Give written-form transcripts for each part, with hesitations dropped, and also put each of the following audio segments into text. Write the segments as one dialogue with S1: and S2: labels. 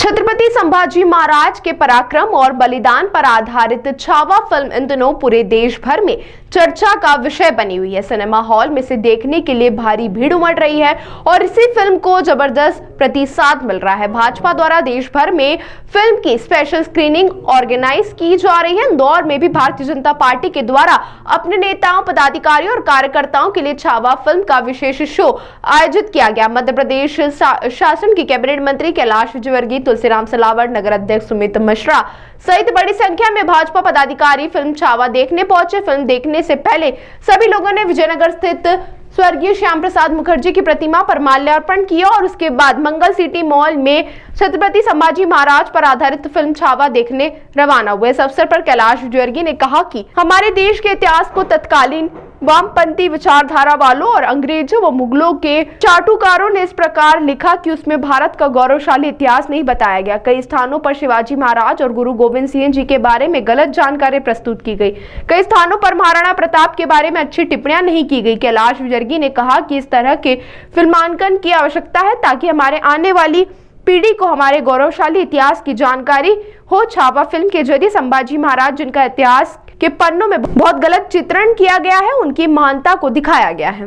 S1: छत्रपति संभाजी महाराज के पराक्रम और बलिदान पर आधारित छावा फिल्म इन दिनों पूरे देश भर में चर्चा का विषय बनी हुई है। सिनेमा हॉल में इसे देखने के लिए भारी भीड़ उमड़ रही है और इसी फिल्म को जबरदस्त प्रतिसाद मिल रहा है। भाजपा द्वारा देश भर में फिल्म की स्पेशल स्क्रीनिंग ऑर्गेनाइज की जा रही है। इंदौर में भी भारतीय जनता पार्टी के द्वारा अपने नेताओं, पदाधिकारियों और कार्यकर्ताओं के लिए छावा फिल्म का विशेष शो आयोजित किया गया। मध्य प्रदेश शासन के कैबिनेट मंत्री कैलाश विजयवर्गीय, तुलसीराम सिलावट, नगर अध्यक्ष सुमित मिश्रा सहित बड़ी संख्या में भाजपा पदाधिकारी फिल्म छावा देखने पहुंचे। फिल्म देखने से पहले सभी लोगों ने विजयनगर स्थित स्वर्गीय श्याम प्रसाद मुखर्जी की प्रतिमा पर माल्यार्पण किया और उसके बाद मंगल सिटी मॉल में छत्रपति संभाजी महाराज पर आधारित फिल्म छावा देखने रवाना हुए। इस अवसर पर कैलाश विजयवर्गीय ने कहा कि हमारे देश के इतिहास को तत्कालीन वामपंथी विचारधारा वालों और अंग्रेजों व मुगलों के चाटुकारों ने इस प्रकार लिखा कि उसमें भारत का गौरवशाली इतिहास नहीं बताया गया। कई स्थानों पर शिवाजी महाराज और गुरु गोविंद सिंह जी के बारे में गलत जानकारी प्रस्तुत की गई। कई स्थानों पर महाराणा प्रताप के बारे में अच्छी टिप्पणियां नहीं की गई। कैलाश विजयवर्गीय ने कहा कि इस तरह के फिल्मांकन की आवश्यकता है ताकि हमारे आने वाली पीढ़ी को हमारे गौरवशाली इतिहास की जानकारी हो। छावा फिल्म के जरिए संभाजी महाराज, जिनका इतिहास के पन्नों में बहुत गलत चित्रण किया गया है, उनकी महानता को दिखाया गया है।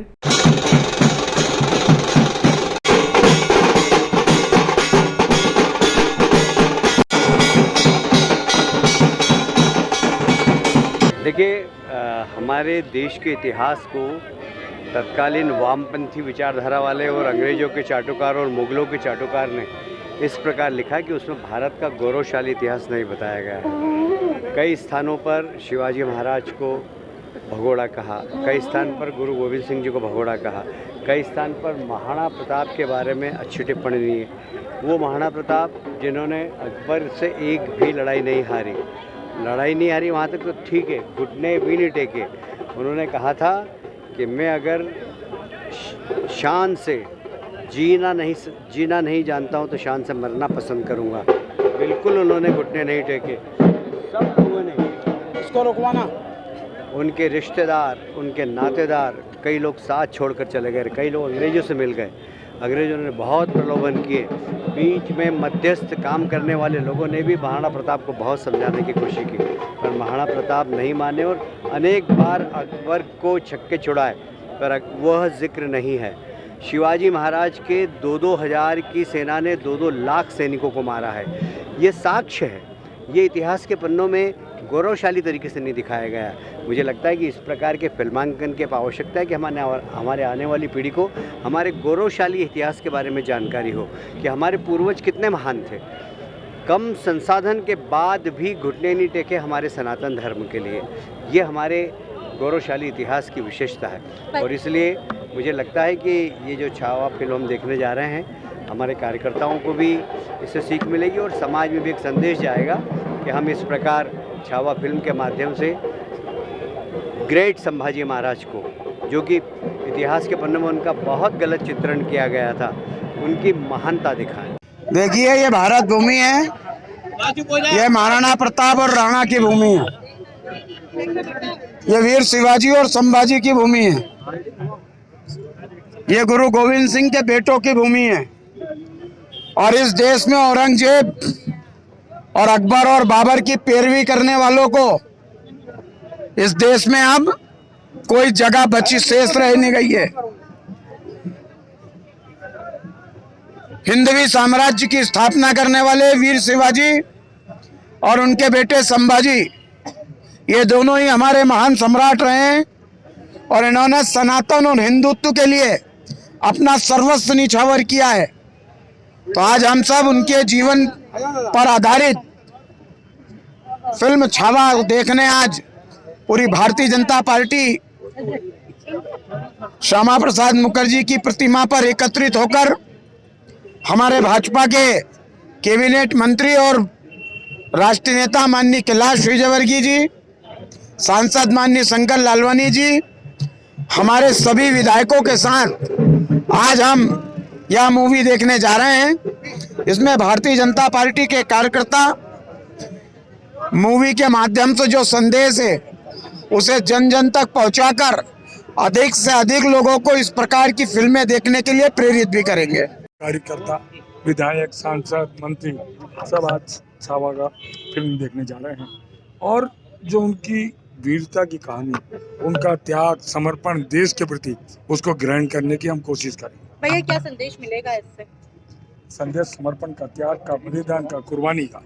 S2: देखिए, हमारे देश के इतिहास को तत्कालीन वामपंथी विचारधारा वाले और अंग्रेजों के चाटुकार और मुगलों के चाटुकार ने इस प्रकार लिखा कि उसमें भारत का गौरवशाली इतिहास नहीं बताया गया है। कई स्थानों पर शिवाजी महाराज को भगोड़ा कहा, कई स्थान पर गुरु गोविंद सिंह जी को भगोड़ा कहा, कई स्थान पर महाराणा प्रताप के बारे में अच्छी टिप्पणी नहीं है। वो महाराणा प्रताप जिन्होंने अकबर से एक भी लड़ाई नहीं हारी, वहाँ तक तो ठीक है, घुटने भी नहीं टेके। उन्होंने कहा था कि मैं अगर शान से जीना नहीं जानता हूँ तो शान से मरना पसंद करूँगा। बिल्कुल उन्होंने घुटने नहीं टेके। सब लोगों ने इसको रुकवाना, उनके रिश्तेदार, उनके नातेदार, कई लोग साथ छोड़कर चले गए, कई लोग अंग्रेजों से मिल गए। अंग्रेजों ने बहुत प्रलोभन किए। बीच में मध्यस्थ काम करने वाले लोगों ने भी महाराणा प्रताप को बहुत समझाने की कोशिश की, पर महाराणा प्रताप नहीं माने और अनेक बार अकबर को छक्के छुड़ाए, पर वह जिक्र नहीं है। शिवाजी महाराज के 2-2 हज़ार की सेना ने 2-2 लाख सैनिकों को मारा है। ये साक्ष्य है। ये इतिहास के पन्नों में गौरवशाली तरीके से नहीं दिखाया गया है। मुझे लगता है कि इस प्रकार के फिल्मांकन की आवश्यकता है कि हमारे आने वाली पीढ़ी को हमारे गौरवशाली इतिहास के बारे में जानकारी हो कि हमारे पूर्वज कितने महान थे। कम संसाधन के बाद भी घुटने नहीं टेके हमारे सनातन धर्म के लिए। ये हमारे गौरवशाली इतिहास की विशेषता है और इसलिए मुझे लगता है कि ये जो छावा फिल्म हम देखने जा रहे हैं, हमारे कार्यकर्ताओं को भी इससे सीख मिलेगी और समाज में भी एक संदेश जाएगा कि हम इस प्रकार छावा फिल्म के माध्यम से ग्रेट संभाजी महाराज को, जो कि इतिहास के पन्नों में उनका बहुत गलत चित्रण किया गया था, उनकी महानता दिखाएं।
S3: देखिए, ये भारत भूमि है, ये महाराणा प्रताप और राणा की भूमि है, ये वीर शिवाजी और संभाजी की भूमि है, ये गुरु गोविंद सिंह के बेटों की भूमि है। और इस देश में औरंगजेब और अकबर और बाबर की पैरवी करने वालों को इस देश में अब कोई जगह बची शेष रह नहीं गई है। हिंदवी साम्राज्य की स्थापना करने वाले वीर शिवाजी और उनके बेटे संभाजी, ये दोनों ही हमारे महान सम्राट रहे हैं और इन्होंने सनातन और हिंदुत्व के लिए अपना सर्वस्व निछावर किया है। तो आज हम सब उनके जीवन पर आधारित फिल्म छावा देखने आज पूरी भारतीय जनता पार्टी श्यामा प्रसाद मुखर्जी की प्रतिमा पर एकत्रित होकर हमारे भाजपा के कैबिनेट मंत्री और राष्ट्रीय नेता माननीय कैलाश विजयवर्गीय जी, सांसद माननीय शंकर लालवानी जी, हमारे सभी विधायकों के साथ आज हम यह मूवी देखने जा रहे हैं। इसमें भारतीय जनता पार्टी के कार्यकर्ता मूवी के माध्यम से जो संदेश है उसे जन जन तक पहुंचाकर अधिक से अधिक लोगों को इस प्रकार की फिल्में देखने के लिए प्रेरित भी करेंगे।
S4: कार्यकर्ता विधायक, सांसद, मंत्री सब आज छावा का फिल्म देखने जा रहे हैं और जो उनकी वीरता की कहानी, उनका त्याग, समर्पण देश के प्रति, उसको ग्रहण करने की हम कोशिश करें।
S5: भैया क्या संदेश मिलेगा इससे?
S4: संदेश समर्पण का, त्याग का, बलिदान का, कुर्बानी का।